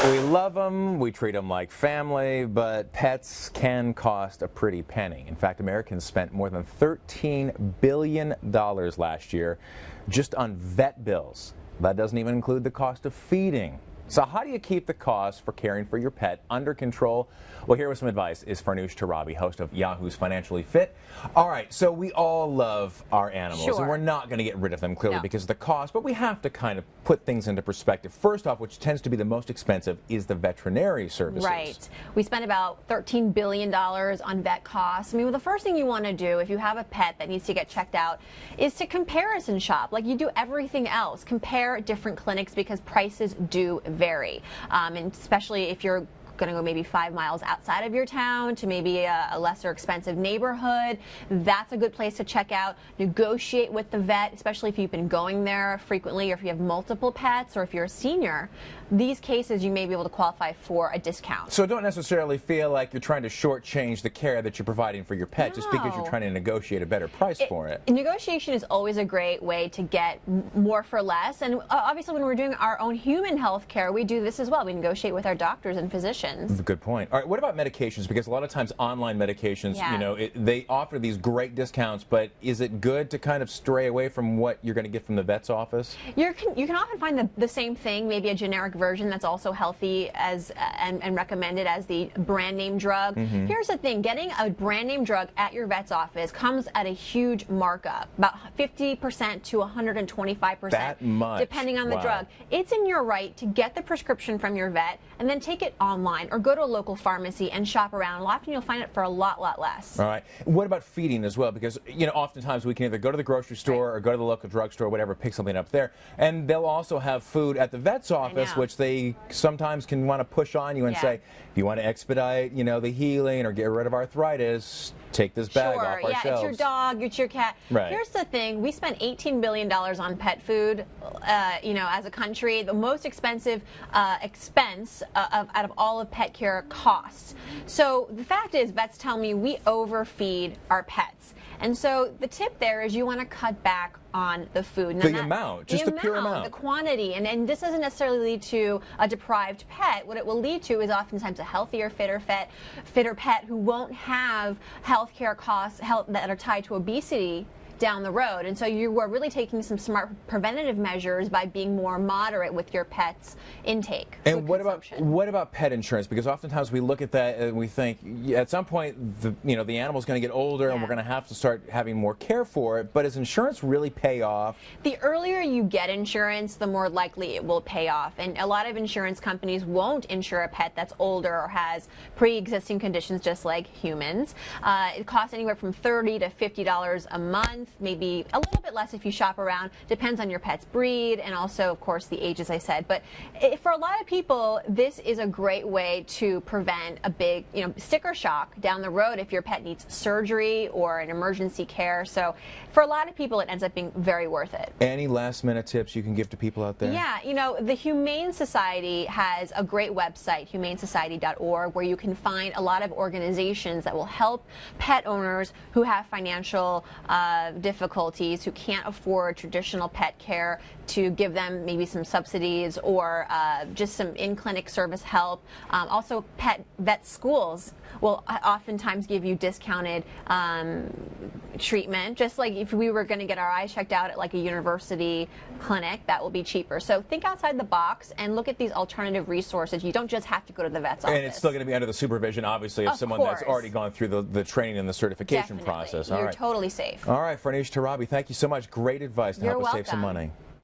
We love them, we treat them like family, but pets can cost a pretty penny. In fact, Americans spent more than $13 billion last year just on vet bills. That doesn't even include the cost of feeding. So how do you keep the cost for caring for your pet under control? Well, here with some advice is Farnoosh Torabi, host of Yahoo's Financially Fit. All right, so we all love our animals, Sure. and we're not going to get rid of them, clearly, No. because of the cost, but we have to kind of put things into perspective. First off, which tends to be the most expensive, is the veterinary services. Right. We spend about $13 billion on vet costs. I mean, the first thing you want to do if you have a pet that needs to get checked out is to comparison shop like you do everything else. Compare different clinics because prices do vary, and especially if you're going to go maybe 5 miles outside of your town to maybe a lesser expensive neighborhood. That's a good place to check out. Negotiate with the vet, especially if you've been going there frequently or if you have multiple pets or if you're a senior. These cases you may be able to qualify for a discount. So don't necessarily feel like you're trying to shortchange the care that you're providing for your pet just because you're trying to negotiate a better price for it. Negotiation is always a great way to get more for less. And obviously when we're doing our own human health care, we do this as well. We negotiate with our doctors and physicians. Good point. All right, what about medications? Because a lot of times online medications, Yeah. you know, they offer these great discounts, but is it good to kind of stray away from what you're going to get from the vet's office? You can often find the same thing, maybe a generic version that's also healthy as and recommended as the brand name drug. Here's the thing, getting a brand name drug at your vet's office comes at a huge markup, about 50% to 125%. That much? Depending on the Wow. drug. It's in your right to get the prescription from your vet and then take it online or go to a local pharmacy and shop around. Often you'll find it for a lot less. All right. What about feeding as well? Because, you know, oftentimes we can either go to the grocery store or go to the local drugstore, whatever, pick something up there. And they'll also have food at the vet's office, know. which they sometimes can want to push on you and Yeah. say, if you want to expedite, you know, the healing or get rid of arthritis, take this bag off our yeah, shelves. it's your dog, it's your cat. Right. Here's the thing, we spend $18 billion on pet food, you know, as a country. The most expensive expense out of all of pet care costs. So the fact is, vets tell me we overfeed our pets. And so the tip there is you want to cut back on the food. The amount, just the pure amount. The quantity. And this doesn't necessarily lead to a deprived pet. What it will lead to is oftentimes a healthier, fitter pet who won't have health care costs that are tied to obesity down the road. And so you are really taking some smart preventative measures by being more moderate with your pet's intake. And what about pet insurance? Because oftentimes we look at that and we think, yeah, at some point, the animal's going to get older and we're going to have to start having more care for it. But does insurance really pay off? The earlier you get insurance, the more likely it will pay off. And a lot of insurance companies won't insure a pet that's older or has pre-existing conditions just like humans. It costs anywhere from $30 to $50 a month. Maybe a little bit less if you shop around. Depends on your pet's breed and also, of course, the age, as I said. But for a lot of people, this is a great way to prevent a big, sticker shock down the road if your pet needs surgery or an emergency care. So for a lot of people, it ends up being very worth it. Any last-minute tips you can give to people out there? Yeah, the Humane Society has a great website, humanesociety.org, where you can find a lot of organizations that will help pet owners who have financial difficulties, who can't afford traditional pet care, to give them maybe some subsidies or just some in-clinic service help. Also, pet vet schools will oftentimes give you discounted treatment, just like if we were going to get our eyes checked out at like a university clinic, that will be cheaper. So think outside the box and look at these alternative resources. You don't just have to go to the vet's office. And it's still going to be under the supervision, obviously, of someone that's already gone through the training and the certification process. You're totally safe. All right, Farnoosh Torabi, thank you so much. Great advice to help us save some money.